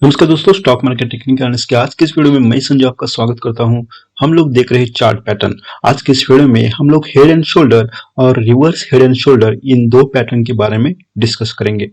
नमस्कार दोस्तों, stock market technical analysis के आज के इस वीडियो में मैं संजय आपका स्वागत करता हूं। हम लोग देख रहे हैं चार्ट पैटर्न। आज के इस वीडियो में हम लोग हेड एंड शोल्डर और रिवर्स हेड एंड शोल्डर इन दो पैटर्न के बारे में डिस्कस करेंगे।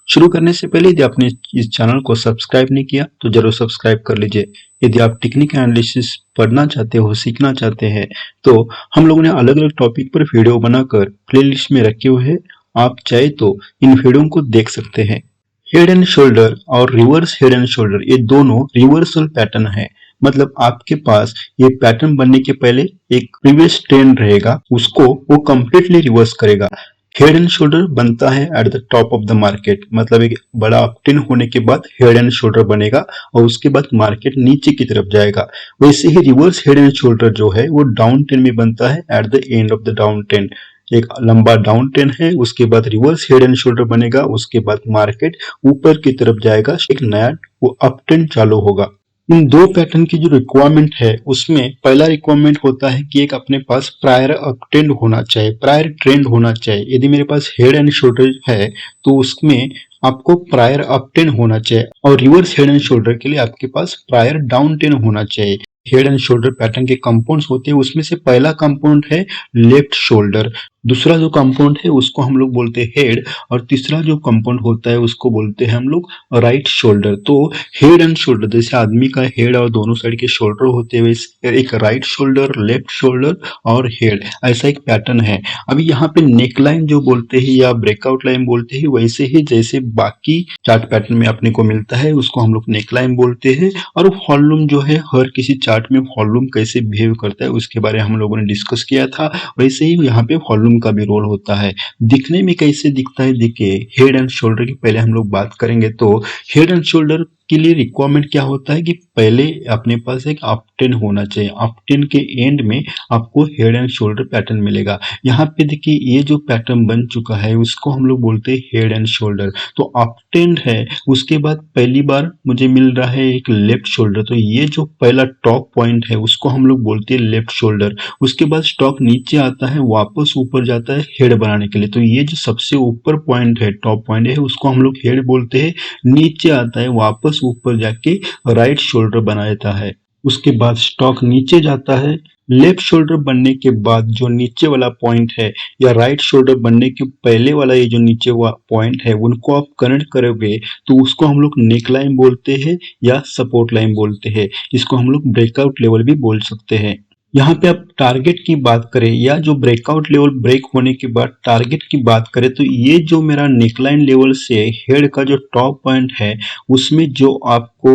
शुरू करने से पहले यदि आपने इस चैनल को सब्सक्राइब नहीं किया तो जरूर सब्सक्राइब कर लीजिए। यदि आप टेक्निकल एनालिसिस पढ़ना चाहते हो, सीखना चाहते हैं, तो हम लोगों ने अलग अलग टॉपिक पर वीडियो बनाकर प्लेलिस्ट में रखे हुए हैं। आप चाहे तो इन वीडियो को देख सकते हैं। हेड एंड शोल्डर और रिवर्स हेड एंड शोल्डर ये दोनों रिवर्सल पैटर्न है। मतलब आपके पास ये पैटर्न बनने के पहले एक प्रीवियस ट्रेंड रहेगा, उसको वो कंप्लीटली रिवर्स करेगा। हेड एंड शोल्डर बनता है at the top of the market, मतलब एक बड़ा अपट्रेंड होने के बाद हेड एंड शोल्डर बनेगा और उसके बाद मार्केट नीचे की तरफ जाएगा। वैसे ही रिवर्स हेड एंड शोल्डर जो है वो डाउन ट्रेंड में बनता है at the end of the down trend. एक लंबा डाउन ट्रेंड है, उसके बाद रिवर्स हेड एंड शोल्डर बनेगा, उसके बाद मार्केट ऊपर की तरफ जाएगा, एक नया वो अप ट्रेंड चालू होगा। इन दो पैटर्न की जो रिक्वायरमेंट है उसमें पहला रिक्वायरमेंट होता है कि एक अपने पास प्रायर अप ट्रेंड होना चाहिए, प्रायर ट्रेंड होना चाहिए। यदि मेरे पास हेड एंड शोल्डर है तो उसमें आपको प्रायर अप ट्रेंड होना चाहिए और रिवर्स हेड एंड शोल्डर के लिए आपके पास प्रायर डाउन ट्रेंड होना चाहिए। हेड एंड शोल्डर पैटर्न के कंपाउंड्स होते हैं, उसमें से पहला कंपाउंड है लेफ्ट शोल्डर, दूसरा जो कंपाउंड है उसको हम लोग बोलते हैं हेड और तीसरा जो कंपाउंड होता है उसको बोलते हैं हम लोग राइट शोल्डर। तो हेड एंड शोल्डर जैसे आदमी का हेड और दोनों साइड के शोल्डर होते हैं, वैसे एक राइट शोल्डर, लेफ्ट शोल्डर और हेड, ऐसा एक पैटर्न है। अभी यहाँ पे नेक लाइन जो बोलते हैं या ब्रेकआउट लाइन बोलते हैं, वैसे ही जैसे बाकी चार्ट पैटर्न में अपने को मिलता है उसको हम लोग नेक लाइन बोलते हैं। और वॉल्यूम जो है हर किसी चार्ट में वॉल्यूम कैसे बिहेव करता है उसके बारे में हम लोगों ने डिस्कस किया था, वैसे ही यहाँ पे वॉल्यूम का भी रोल होता है। दिखने में कैसे दिखता है, देखिए हेड एंड शोल्डर की पहले हम लोग बात करेंगे। तो हेड एंड शोल्डर के लिए रिक्वायरमेंट क्या होता है कि पहले अपने पास एक अप ट्रेंड होना चाहिए, अप ट्रेंड के एंड में आपको हेड एंड शोल्डर पैटर्न मिलेगा। यहाँ पे देखिए ये जो पैटर्न बन चुका है उसको हम लोग बोलते हैं हेड एंड शोल्डर। तो अप ट्रेंड है, उसके बाद पहली बार मुझे मिल रहा है एक लेफ्ट शोल्डर, तो ये जो पहला टॉप पॉइंट है उसको हम लोग बोलते हैं लेफ्ट शोल्डर। उसके बाद स्टॉक नीचे आता है, वापस ऊपर जाता है हेड बनाने के लिए, तो ये जो सबसे ऊपर पॉइंट है, टॉप पॉइंट है, उसको हम लोग हेड बोलते हैं। नीचे आता है, वापस ऊपर जाके राइट शोल्डर बना देता है। उसके बाद स्टॉक नीचे जाता है, लेफ्ट शोल्डर बनने के बाद जो नीचे वाला पॉइंट है या राइट शोल्डर बनने के पहले वाला ये जो नीचे वाला पॉइंट है उनको आप कनेक्ट करोगे तो उसको हम लोग नेक लाइन बोलते हैं या सपोर्ट लाइन बोलते हैं। इसको हम लोग ब्रेकआउट लेवल भी बोल सकते हैं। यहाँ पे आप टारगेट की बात करें या जो ब्रेकआउट लेवल ब्रेक होने के बाद टारगेट की बात करें, तो ये जो मेरा नेकलाइन लेवल से हेड का जो टॉप पॉइंट है उसमें जो आपको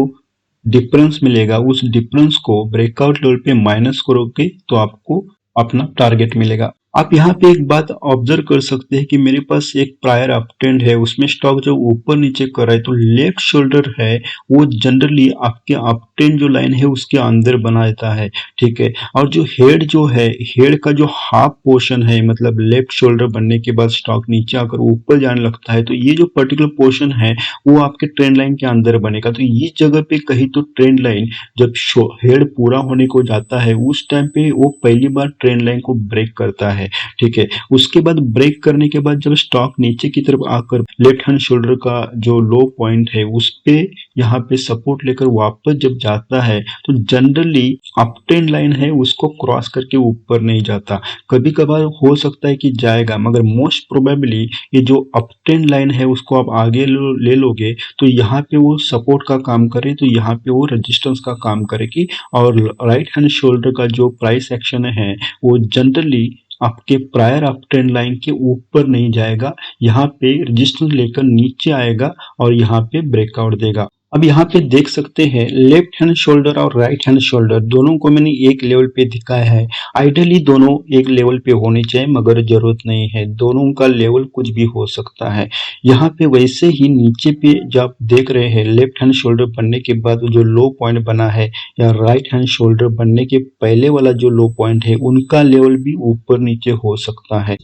डिफरेंस मिलेगा, उस डिफरेंस को ब्रेकआउट लेवल पे माइनस करोगे तो आपको अपना टारगेट मिलेगा। आप यहाँ पे एक बात ऑब्जर्व कर सकते हैं कि मेरे पास एक प्रायर अप ट्रेंड है, उसमें स्टॉक जब ऊपर नीचे कर रहा है तो लेफ्ट शोल्डर है वो जनरली आपके अप ट्रेंड जो लाइन है उसके अंदर बना देता है, ठीक है। और जो हेड जो है, हेड का जो हाफ पोर्शन है, मतलब लेफ्ट शोल्डर बनने के बाद स्टॉक नीचे आकर ऊपर जाने लगता है, तो ये जो पर्टिकुलर पोर्शन है वो आपके ट्रेंड लाइन के अंदर बनेगा। तो ये जगह पे कहीं तो ट्रेंड लाइन जब हेड पूरा होने को जाता है उस टाइम पे वो पहली बार ट्रेंड लाइन को ब्रेक करता है, ठीक है। उसके बाद ब्रेक करने के बाद जब स्टॉक नीचे की तरफ आकर लेफ्ट हैंड शोल्डर का जो लो पॉइंट है उस पे यहाँ पे सपोर्ट लेकर वापस जब जाता है तो जनरली अप ट्रेंड लाइन है उसको क्रॉस करके ऊपर नहीं जाता। कभी कभार हो सकता है कि जाएगा, मगर मोस्ट प्रोबेबली ये जो अप ट्रेंड लाइन है उसको आप आगे ले लोगे तो यहाँ पे वो सपोर्ट का काम करे, तो यहाँ पे वो रेजिस्टेंस का काम करेगी। और राइट हैंड शोल्डर का जो प्राइस एक्शन है वो जनरली आपके प्रायर अप ट्रेंड लाइन के ऊपर नहीं जाएगा, यहाँ पे रेजिस्टेंस लेकर नीचे आएगा और यहाँ पे ब्रेकआउट देगा। अब यहाँ पे देख सकते हैं लेफ्ट हैंड शोल्डर और राइट हैंड शोल्डर दोनों को मैंने एक लेवल पे दिखाया है। आइडियली दोनों एक लेवल पे होने चाहिए, मगर जरूरत नहीं है, दोनों का लेवल कुछ भी हो सकता है। यहाँ पे वैसे ही नीचे पे जब देख रहे हैं लेफ्ट हैंड शोल्डर बनने के बाद जो लो पॉइंट बना है या राइट हैंड शोल्डर बनने के पहले वाला जो लो पॉइंट है उनका लेवल भी ऊपर नीचे हो सकता है।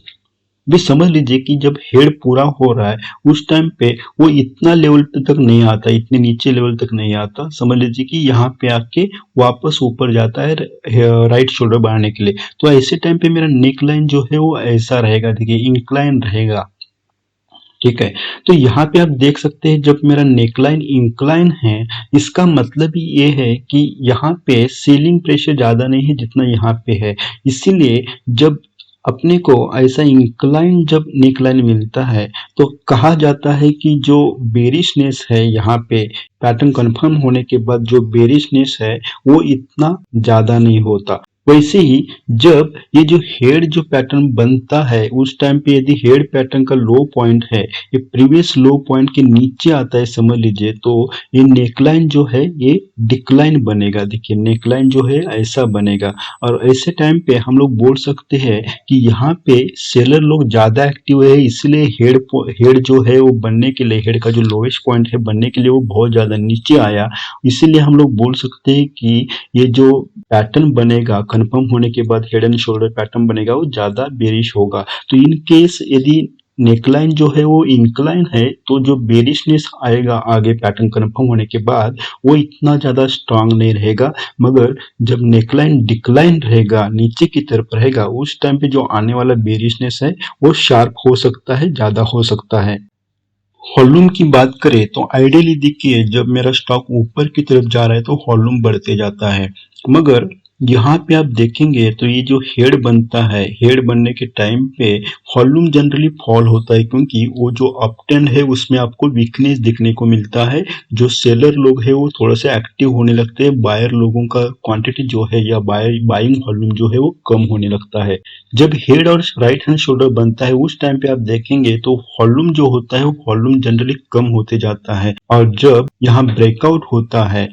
भी समझ लीजिए कि जब हेड पूरा हो रहा है उस टाइम पे वो इतना लेवल पे तक नहीं आता, इतने नीचे लेवल तक नहीं आता। समझ लीजिए कि यहाँ पे आके वापस ऊपर जाता है राइट शोल्डर बढ़ाने के लिए। तो ऐसे टाइम पे मेरा नेक लाइन जो है वो ऐसा रहेगा, देखिए इंक्लाइन रहेगा। ठीक है। तो यहाँ पे आप देख सकते हैं जब मेरा नेकलाइन इंक्लाइन है, इसका मतलब ही ये है कि यहाँ पे सीलिंग प्रेशर ज़्यादा नहीं है जितना यहाँ पे है। इसीलिए जब अपने को ऐसा इंक्लाइन जब नेकलाइन मिलता है तो कहा जाता है कि जो बेरिशनेस है यहाँ पे पैटर्न कंफर्म होने के बाद जो बेरिशनेस है वो इतना ज़्यादा नहीं होता। वैसे ही जब ये जो हेड जो पैटर्न बनता है उस टाइम पे यदि हेड पैटर्न का लो पॉइंट है, ये प्रीवियस लो पॉइंट के नीचे आता है समझ लीजिए, तो ये नेकलाइन जो है ये डिक्लाइन बनेगा। देखिए नेकलाइन जो है ऐसा बनेगा और ऐसे टाइम पे हम लोग बोल सकते हैं कि यहाँ पे सेलर लोग ज्यादा एक्टिव है, इसलिए हेड जो है वो बनने के लिए, हेड का जो लोएस्ट पॉइंट है बनने के लिए वो बहुत ज्यादा नीचे आया। इसीलिए हम लोग बोल सकते हैं कि ये जो पैटर्न बनेगा कंफर्म होने के बाद हेड एंड शोल्डर पैटर्न बनेगा वो ज्यादा बेरिश होगा। तो इन केस यदि नेकलाइन जो है वो इंक्लाइन है तो जो बेरिशनेस आएगा आगे पैटर्न कंफर्म होने के बाद वो इतना ज्यादा स्ट्रांग नहीं रहेगा। मगर जब नेकलाइन डिक्लाइन रहेगा, नीचे की तरफ रहेगा, उस टाइम पे जो आने वाला बेरिशनेस है वो शार्प हो सकता है, ज्यादा हो सकता है। वॉल्यूम की बात करें तो आइडियली देखिए जब मेरा स्टॉक ऊपर की तरफ जा रहा है तो वॉल्यूम बढ़ते जाता है। मगर यहाँ पे आप देखेंगे तो ये जो हेड बनता है, हेड बनने के टाइम पे वॉल्यूम जनरली फॉल होता है क्योंकि वो जो अप ट्रेंड है उसमें आपको वीकनेस दिखने को मिलता है। जो सेलर लोग है वो थोड़ा सा एक्टिव होने लगते हैं, बायर लोगों का क्वांटिटी जो है या बाइंग वॉल्यूम जो है वो कम होने लगता है। जब हेड और राइट हैंड शोल्डर बनता है उस टाइम पे आप देखेंगे तो वॉल्यूम जो होता है वो वॉल्यूम जनरली कम होते जाता है और जब यहाँ ब्रेकआउट होता है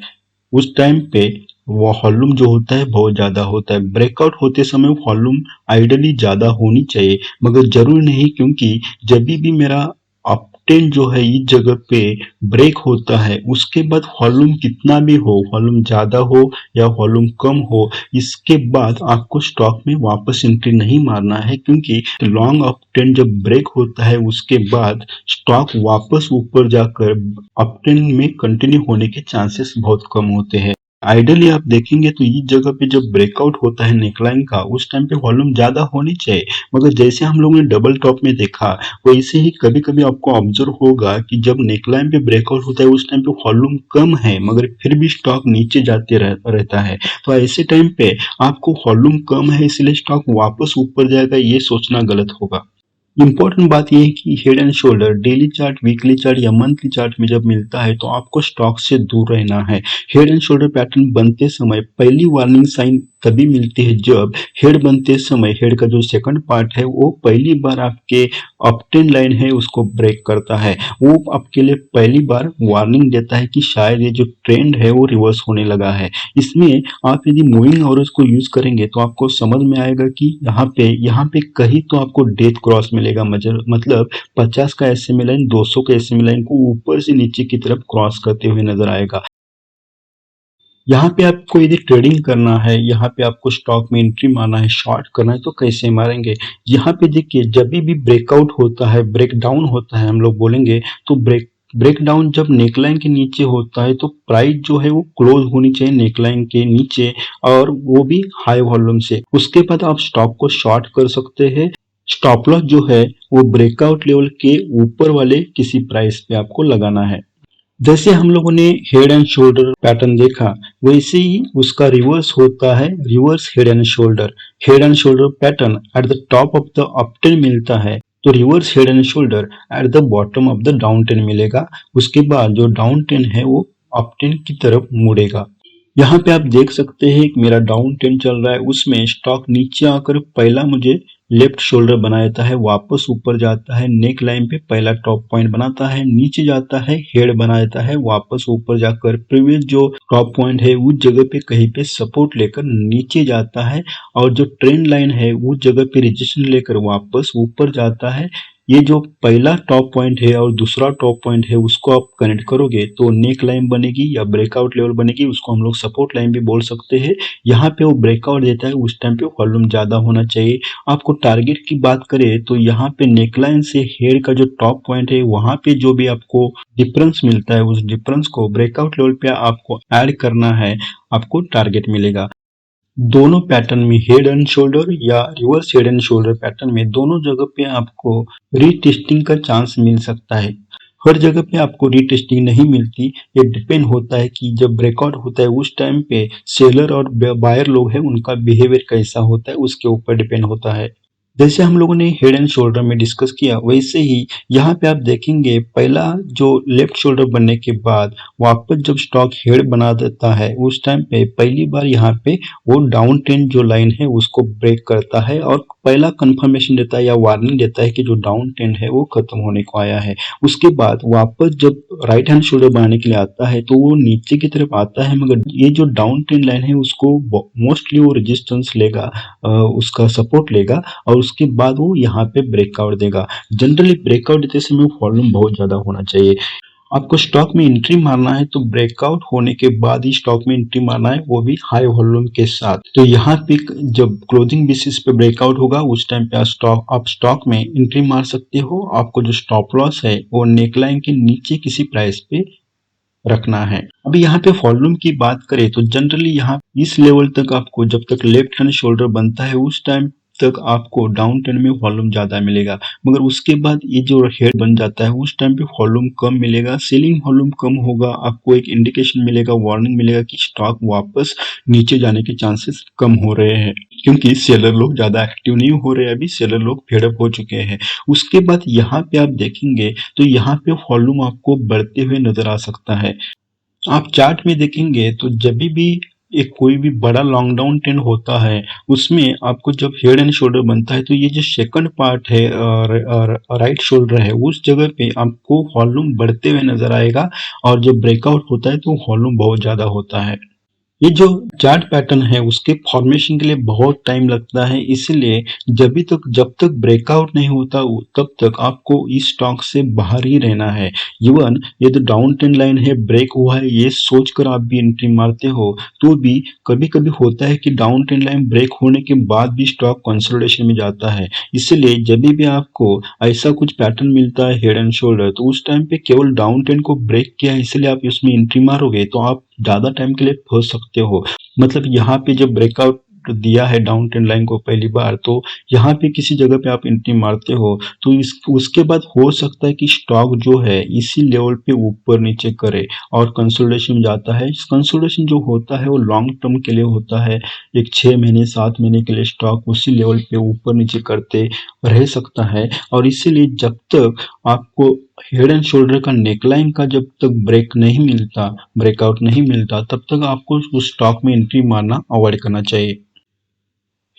उस टाइम पे वॉल्यूम जो होता है बहुत ज्यादा होता है। ब्रेकआउट होते समय वॉल्यूम आइडियली ज्यादा होनी चाहिए मगर जरूरी नहीं, क्योंकि जब भी मेरा अपटेन जो है इस जगह पे ब्रेक होता है उसके बाद वॉल्यूम कितना भी हो, वॉल्यूम ज्यादा हो या वॉल्यूम कम हो, इसके बाद आपको स्टॉक में वापस एंट्री नहीं मारना है, क्योंकि लॉन्ग अपट्रेंड जब ब्रेक होता है उसके बाद स्टॉक वापस ऊपर जाकर अपट्रेंड में कंटिन्यू होने के चांसेस बहुत कम होते हैं। आइडियली आप देखेंगे तो इस जगह पे जब ब्रेकआउट होता है नेकलाइन का उस टाइम पे वॉल्यूम ज्यादा होनी चाहिए, मगर जैसे हम लोगों ने डबल टॉप में देखा वैसे ही कभी कभी आपको ऑब्जर्व होगा कि जब नेकलाइन पे ब्रेकआउट होता है उस टाइम पे वॉल्यूम कम है मगर फिर भी स्टॉक नीचे जाते रहता है। तो ऐसे टाइम पे आपको वॉल्यूम कम है इसलिए स्टॉक वापस ऊपर जाएगा, ये सोचना गलत होगा। इम्पोर्टेंट बात यह है कि head and shoulder daily chart, weekly chart या मंथली चार्ट में जब मिलता है तो आपको स्टॉक से दूर रहना है। हेड एंड शोल्डर पैटर्न बनते समय पहली वार्निंग साइन तभी मिलती है जब हेड बनते समय हेड का जो सेकंड पार्ट है वो पहली बार आपके अपटेन लाइन है उसको ब्रेक करता है। वो आपके लिए पहली बार वार्निंग देता है कि शायद ये जो ट्रेंड है वो रिवर्स होने लगा है। इसमें आप यदि मूविंग एवरेज को यूज करेंगे तो आपको समझ में आएगा कि यहाँ पे कहीं तो आपको डेथ क्रॉस मिलेगा, मतलब 50 का एसएमए लाइन 200 का एसएमए लाइन को ऊपर से नीचे की तरफ क्रॉस करते हुए नजर आएगा। यहाँ पे आपको यदि ट्रेडिंग करना है, यहाँ पे आपको स्टॉक में एंट्री मारना है, शॉर्ट करना है तो कैसे मारेंगे। यहाँ पे देखिए जब भी ब्रेकआउट होता है, ब्रेक डाउन होता है हम लोग बोलेंगे, तो ब्रेक डाउन जब नेकलाइन के नीचे होता है तो प्राइस जो है वो क्लोज होनी चाहिए नेकलाइन के नीचे और वो भी हाई वॉल्यूम से। उसके बाद आप स्टॉक को शॉर्ट कर सकते हैं। स्टॉप लॉस जो है वो ब्रेकआउट लेवल के ऊपर वाले किसी प्राइस पे आपको लगाना है। जैसे हम लोगों ने हेड एंड शोल्डर पैटर्न देखा वैसे ही उसका रिवर्स होता है, reverse head and shoulder. Head and shoulder pattern at the top of the up ten मिलता है तो reverse head and shoulder at the bottom of the down ten मिलेगा। उसके बाद जो डाउन टेन है वो अप टेन की तरफ मुड़ेगा। यहाँ पे आप देख सकते हैं कि मेरा डाउन ट्रेंड चल रहा है, उसमें स्टॉक नीचे आकर पहला मुझे लेफ्ट शोल्डर बना देता है, वापस ऊपर जाता है, नेक लाइन पे पहला टॉप पॉइंट बनाता है, नीचे जाता है, हेड बना देता है, वापस ऊपर जाकर प्रीवियस जो टॉप पॉइंट है उस जगह पे कहीं पे सपोर्ट लेकर नीचे जाता है और जो ट्रेंड लाइन है उस जगह पे रजिस्टेंस लेकर वापस ऊपर जाता है। ये जो पहला टॉप पॉइंट है और दूसरा टॉप पॉइंट है उसको आप कनेक्ट करोगे तो नेक लाइन बनेगी या ब्रेकआउट लेवल बनेगी, उसको हम लोग सपोर्ट लाइन भी बोल सकते हैं। यहाँ पे वो ब्रेकआउट देता है उस टाइम पे वॉल्यूम ज्यादा होना चाहिए। आपको टारगेट की बात करें तो यहाँ पे नेकलाइन से हेड का जो टॉप पॉइंट है वहां पे जो भी आपको डिफरेंस मिलता है उस डिफरेंस को ब्रेकआउट लेवल पे आपको ऐड करना है, आपको टारगेट मिलेगा। दोनों पैटर्न में हेड एंड शोल्डर या reverse head and shoulder pattern में दोनों जगह पे आपको रीटेस्टिंग का चांस मिल सकता है। हर जगह पे आपको रीटेस्टिंग नहीं मिलती। ये डिपेंड होता है कि जब ब्रेकआउट होता है उस टाइम पे सेलर और बायर लोग हैं उनका बिहेवियर कैसा होता है, उसके ऊपर डिपेंड होता है। जैसे हम लोगों ने हेड एंड शोल्डर में डिस्कस किया, वैसे ही यहाँ पे आप देखेंगे पहला जो लेफ्ट शोल्डर बनने के बाद वापस जब स्टॉक हेड बना देता है उस टाइम पे पहली बार यहाँ पे वो डाउन ट्रेंड जो लाइन है उसको ब्रेक करता है और पहला कंफर्मेशन देता है या वार्निंग देता है कि जो डाउन ट्रेंड है वो खत्म होने को आया है। उसके बाद वापस जब राइट हैंड शोल्डर बनाने के लिए आता है तो वो नीचे की तरफ आता है, मगर ये जो डाउन ट्रेंड लाइन है उसको मोस्टली वो रेजिस्टेंस लेगा, उसका सपोर्ट लेगा और उसके बाद वो यहाँ पे ब्रेकआउट देगा। जनरली ब्रेकआउट देते समय वॉल्यूम बहुत ज्यादा होना चाहिए। आपको स्टॉक में एंट्री मारना है तो ब्रेकआउट होने के बाद ही स्टॉक में एंट्री मारना है, वो भी हाई वॉल्यूम के साथ। तो यहाँ पे जब क्लोजिंग बेसिस पे ब्रेकआउट होगा उस टाइम पे आप स्टॉक में एंट्री मार सकते हो। आपको जो स्टॉप लॉस है वो नेकलाइन के नीचे किसी प्राइस पे रखना है। अभी यहाँ पे वॉल्यूम की बात करें तो जनरली यहाँ इस लेवल तक आपको जब तक लेफ्ट हैंड शोल्डर बनता है उस टाइम तक आपको डाउन ट्रेंड में वॉल्यूम ज्यादा मिलेगा, मगर उसके बाद ये जो हेड बन जाता है उस टाइम पे वॉल्यूम कम मिलेगा, सेलिंग वॉल्यूम कम होगा। आपको एक इंडिकेशन मिलेगा, वार्निंग मिलेगा कि स्टॉक वापस नीचे जाने के चांसेस कम हो रहे हैं, क्योंकि सेलर लोग ज्यादा एक्टिव नहीं हो रहे, अभी सेलर लोग फेडअप हो चुके हैं। उसके बाद यहाँ पे आप देखेंगे तो यहाँ पे वॉल्यूम आपको बढ़ते हुए नजर आ सकता है। आप चार्ट में देखेंगे तो जब भी एक कोई भी बड़ा लॉन्ग डाउन ट्रेंड होता है उसमें आपको जब हेड एंड शोल्डर बनता है तो ये जो सेकंड पार्ट है और राइट शोल्डर है उस जगह पे आपको वॉल्यूम बढ़ते हुए नजर आएगा, और जब ब्रेकआउट होता है तो वॉल्यूम बहुत ज्यादा होता है। ये जो चार्ट पैटर्न है उसके फॉर्मेशन के लिए बहुत टाइम लगता है, इसलिए जब तक ब्रेकआउट नहीं होता तब तक आपको इस स्टॉक से बाहर ही रहना है। इवन ये तो डाउन ट्रेंड लाइन है, ब्रेक हुआ है ये सोचकर आप भी एंट्री मारते हो तो भी कभी कभी होता है कि डाउन ट्रेंड लाइन ब्रेक होने के बाद भी स्टॉक कंसोलिडेशन में जाता है। इसलिए जब भी आपको ऐसा कुछ पैटर्न मिलता है हेड एंड शोल्डर तो उस टाइम पे केवल डाउन ट्रेंड को ब्रेक किया है इसलिए आप इसमें एंट्री मारोगे तो आप ज्यादा टाइम के लिए फंस सकते हो। मतलब यहाँ पे जब ब्रेकआउट दिया है डाउन ट्रेंड लाइन को पहली बार तो यहाँ पे किसी जगह पे आप एंट्री मारते हो तो इस उसके बाद हो सकता है कि स्टॉक जो है इसी लेवल पे ऊपर नीचे करे और कंसोलिडेशन में जाता है। इस कंसोलिडेशन जो होता है वो लॉन्ग टर्म के लिए होता है, एक 6 महीने 7 महीने के लिए स्टॉक उसी लेवल पे ऊपर नीचे करते रह सकता है। और इसीलिए जब तक आपको हेड एंड शोल्डर का नेकलाइन का जब तक ब्रेक नहीं मिलता, ब्रेकआउट नहीं मिलता, तब तक आपको उस स्टॉक में एंट्री मारना अवॉइड करना चाहिए।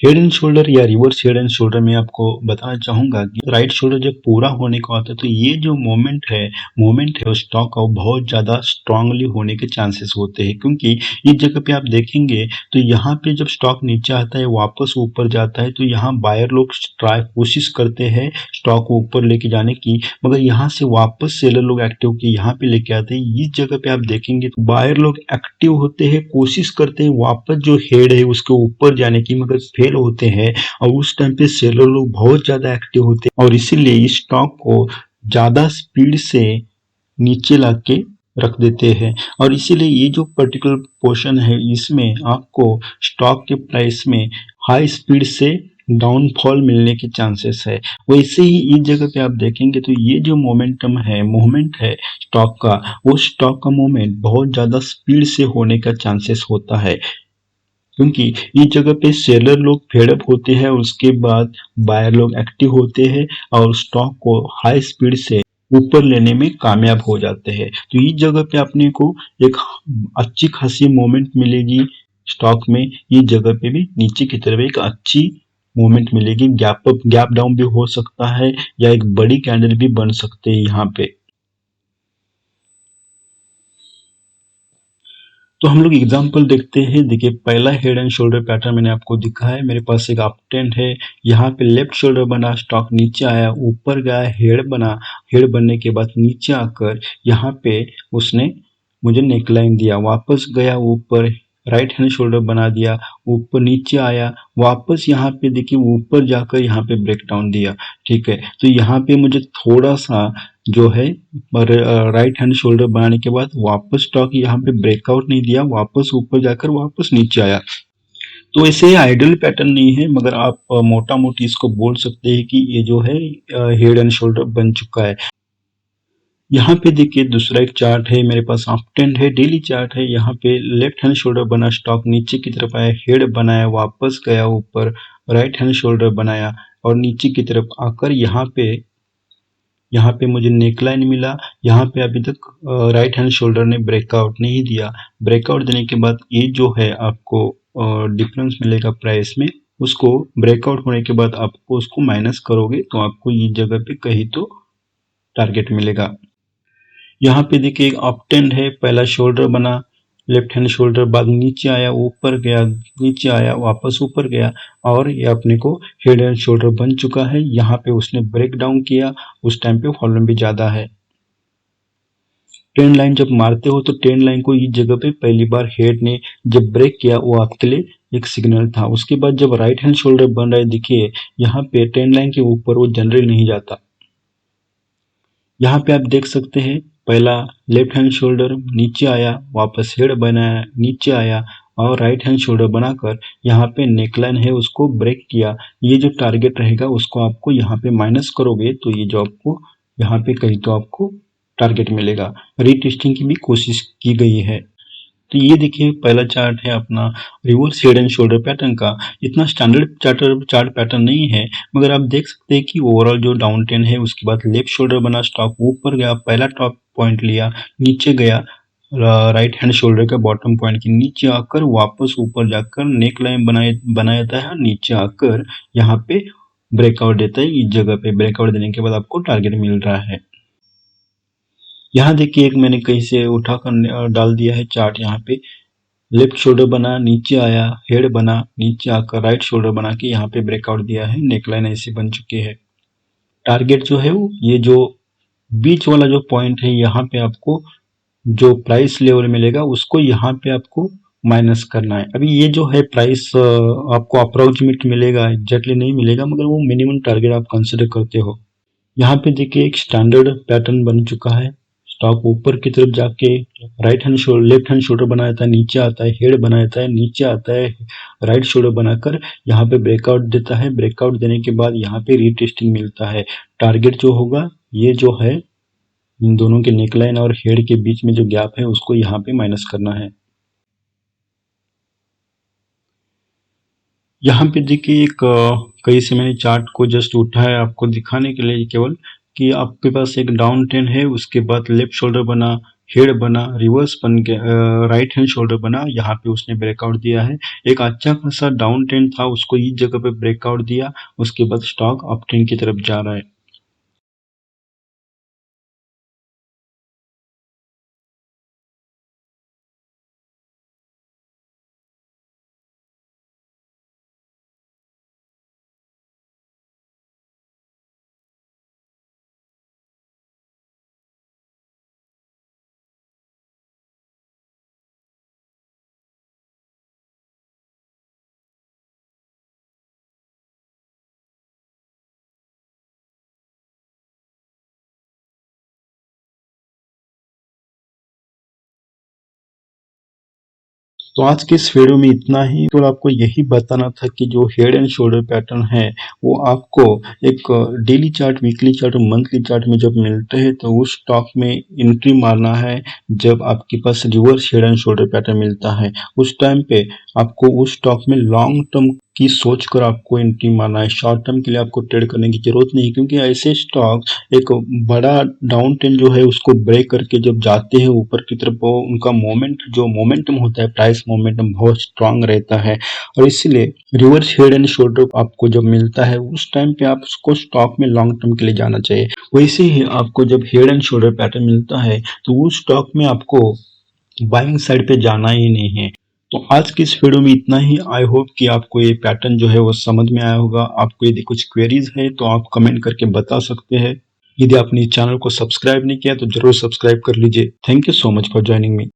हेड एंड शोल्डर या रिवर्स हेड एंड शोल्डर में आपको बताना चाहूंगा कि राइट शोल्डर जब पूरा होने को आता है तो ये जो मोमेंट है उस स्टॉक का बहुत ज्यादा स्ट्रांगली होने के चांसेस होते हैं, क्योंकि इस जगह पे आप देखेंगे तो यहाँ पे जब स्टॉक नीचे आता है वापस ऊपर जाता है तो यहाँ बायर लोग ट्राई कोशिश करते हैं स्टॉक को ऊपर लेके जाने की, मगर यहाँ से वापस सेलर लोग एक्टिव के यहाँ पे लेके आते हैं। इस जगह पे आप देखेंगे तो बायर लोग एक्टिव होते हैं, कोशिश करते हैं वापस जो हेड है उसके ऊपर जाने की, मगर फेल होते हैं। और उस टाइम पे सेलर लोग बहुत ज्यादा एक्टिव होते हैं और इसीलिए इस स्टॉक को ज्यादा स्पीड से नीचे लाके रख देते हैं। और इसीलिए ये जो पर्टिकुलर पोर्शन है इसमें आपको स्टॉक के प्राइस में हाई स्पीड से डाउनफॉल मिलने के चांसेस है। वैसे ही इस जगह पे आप देखेंगे तो ये जो मूवमेंट है स्टॉक का, वो स्टॉक का मूवमेंट बहुत ज्यादा स्पीड से होने का चांसेस होता है, क्योंकि इस जगह पे सेलर लोग फेडअप होते हैं उसके बाद बायर लोग एक्टिव होते हैं और स्टॉक को हाई स्पीड से ऊपर लेने में कामयाब हो जाते हैं। तो इस जगह पे अपने को एक अच्छी खासी मोमेंट मिलेगी स्टॉक में, इस जगह पे भी नीचे की तरफ एक अच्छी मूवमेंट मिलेगी, गैप अप गैप डाउन भी हो सकता है या एक बड़ी कैंडल भी बन सकते हैं यहाँ पे। तो हम लोग एग्जाम्पल देखते हैं। देखिए पहला हेड एंड शोल्डर पैटर्न मैंने आपको दिखा है, मेरे पास एक अप ट्रेंड है, यहाँ पे लेफ्ट शोल्डर बना, स्टॉक नीचे आया, ऊपर गया, हेड बना, हेड बनने के बाद नीचे आकर यहाँ पे उसने मुझे नेकलाइन दिया, वापस गया ऊपर, राइट हैंड शोल्डर बना दिया, ऊपर नीचे आया, वापस यहाँ पे देखिए ऊपर जाकर यहाँ पे ब्रेक डाउन दिया। ठीक है, तो यहाँ पे मुझे थोड़ा सा जो है राइट हैंड शोल्डर बनाने के बाद वापस स्टॉक यहाँ पे ब्रेकआउट नहीं दिया, वापस ऊपर जाकर वापस नीचे आया। तो ऐसे आइडियल पैटर्न नहीं है, मगर आप मोटा मोटी इसको बोल सकते हैं कि ये जो है हेड एंड शोल्डर बन चुका है। यहाँ पे देखिए दूसरा एक चार्ट है मेरे पास, हाफ ट्रेंड है, डेली चार्ट है। यहाँ पे लेफ्ट हैंड शोल्डर बना, स्टॉक नीचे की तरफ आया, हेड बनाया, वापस गया ऊपर, राइट हैंड शोल्डर बनाया और नीचे की तरफ आकर यहाँ पे मुझे नेकलाइन मिला। यहाँ पे अभी तक राइट हैंड शोल्डर ने ब्रेकआउट नहीं दिया। ब्रेकआउट देने के बाद ये जो है आपको डिफरेंस मिलेगा प्राइस में, उसको ब्रेकआउट होने के बाद आपको उसको माइनस करोगे तो आपको ये जगह पे कहीं तो टारगेट मिलेगा। यहाँ पे देखिए एक अप ट्रेंड है, पहला शोल्डर बना, लेफ्ट हैंड शोल्डर, बाद नीचे आया, ऊपर गया, नीचे आया, वापस ऊपर गया और ये अपने को हेड एंड शोल्डर बन चुका है। यहाँ पे उसने ब्रेक डाउन किया, उस टाइम पे वॉल्यूम भी ज्यादा है। ट्रेंड लाइन जब मारते हो तो ट्रेंड लाइन को इस जगह पे पहली बार हेड ने जब ब्रेक किया, वो आपके लिए एक सिग्नल था। उसके बाद जब राइट हैंड शोल्डर बन रहा है, देखिए यहाँ पे ट्रेंड लाइन के ऊपर वो जनरली नहीं जाता। यहाँ पे आप देख सकते हैं पहला लेफ्ट हैंड शोल्डर नीचे आया, वापस हेड बनाया, नीचे आया और राइट हैंड शोल्डर बनाकर यहाँ पे नेकलाइन है उसको ब्रेक किया। ये जो टारगेट रहेगा उसको आपको यहाँ पे माइनस करोगे तो ये जो आपको यहाँ पे कहीं तो आपको टारगेट मिलेगा। रीटेस्टिंग की भी कोशिश की गई है। तो ये देखिए पहला चार्ट है अपना reverse head and shoulder pattern का। इतना स्टैंडर्ड चार्ट पैटर्न नहीं है, मगर आप देख सकते हैं कि ओवरऑल जो डाउन ट्रेंड है, उसके बाद लेफ्ट शोल्डर बना, स्टॉक ऊपर गया, पहला टॉप पॉइंट लिया, नीचे गया, राइट हैंड शोल्डर के बॉटम पॉइंट के नीचे आकर वापस ऊपर जाकर नेक लाइन बनाया जाता है, नीचे आकर यहाँ पे ब्रेकआउट देता है। इस जगह पे ब्रेकआउट देने के बाद आपको टारगेट मिल रहा है। यहाँ देखिए एक मैंने कहीं से उठाकर डाल दिया है चार्ट। यहाँ पे लेफ्ट शोल्डर बना, नीचे आया, हेड बना, नीचे आकर राइट शोल्डर बना के यहाँ पे ब्रेकआउट दिया है, नेकलाइन ऐसी बन चुकी है। टारगेट जो है वो ये जो बीच वाला जो पॉइंट है, यहाँ पे आपको जो प्राइस लेवल मिलेगा उसको यहाँ पे आपको माइनस करना है। अभी ये जो है प्राइस आपको अप्रोक्सीमेट मिलेगा, एग्जैक्टली नहीं मिलेगा, मगर वो मिनिमम टारगेट आप कंसिडर करते हो। यहाँ पे देखिए एक स्टैंडर्ड पैटर्न बन चुका है। स्टॉक ऊपर की तरफ जाके right hand shoulder, left hand shoulder बनाता है, नीचे आता है, हेड बनाता है, नीचे आता है, राइट शोल्डर बनाकर यहाँ पे ब्रेकआउट देता है। ब्रेकआउट देने के बाद यहाँ पे रीटेस्टिंग मिलता है। टारगेट जो होगा ये जो है इन दोनों के नेकलाइन और हेड के बीच में जो गैप है उसको यहाँ पे माइनस करना है। यहाँ पे देखिए एक कहीं से मैंने चार्ट को जस्ट उठाया आपको दिखाने के लिए केवल, कि आपके पास एक डाउन ट्रेंड है, उसके बाद लेफ्ट शोल्डर बना, हेड बना, रिवर्स बन गया, राइट हैंड शोल्डर बना, यहाँ पे उसने ब्रेकआउट दिया है। एक अच्छा खासा डाउन ट्रेंड था, उसको इस जगह पे ब्रेकआउट दिया, उसके बाद स्टॉक अप ट्रेंड की तरफ जा रहा है। तो आज के इस वीडियो में इतना ही, और आपको यही बताना था कि जो हेड एंड शोल्डर पैटर्न है वो आपको एक डेली चार्ट, वीकली चार्ट और मंथली चार्ट में जब मिलते हैं तो उस स्टॉक में एंट्री मारना है। जब आपके पास reverse head and shoulder pattern मिलता है उस टाइम पे आपको उस स्टॉक में लॉन्ग टर्म की सोच कर आपको एंट्री मारना है। शॉर्ट टर्म के लिए आपको ट्रेड करने की जरूरत नहीं, क्योंकि ऐसे स्टॉक एक बड़ा डाउन ट्रेंड जो है उसको ब्रेक करके जब जाते हैं ऊपर की तरफ, वो उनका मोमेंट, जो मोमेंटम होता है, प्राइस मोमेंटम बहुत स्ट्रांग रहता है। और इसलिए रिवर्स हेड एंड शोल्डर आपको जब मिलता है उस टाइम पे आप उसको स्टॉक में लॉन्ग टर्म के लिए जाना चाहिए। वैसे ही आपको जब हेड एंड शोल्डर पैटर्न मिलता है तो उस स्टॉक में आपको बाइंग साइड पे जाना ही नहीं है। तो आज की इस वीडियो में इतना ही। आई होप कि आपको ये पैटर्न जो है वो समझ में आया होगा। आपको यदि कुछ क्वेरीज है तो आप कमेंट करके बता सकते हैं। यदि आपने इस चैनल को सब्सक्राइब नहीं किया तो जरूर सब्सक्राइब कर लीजिए। Thank you so much for joining me.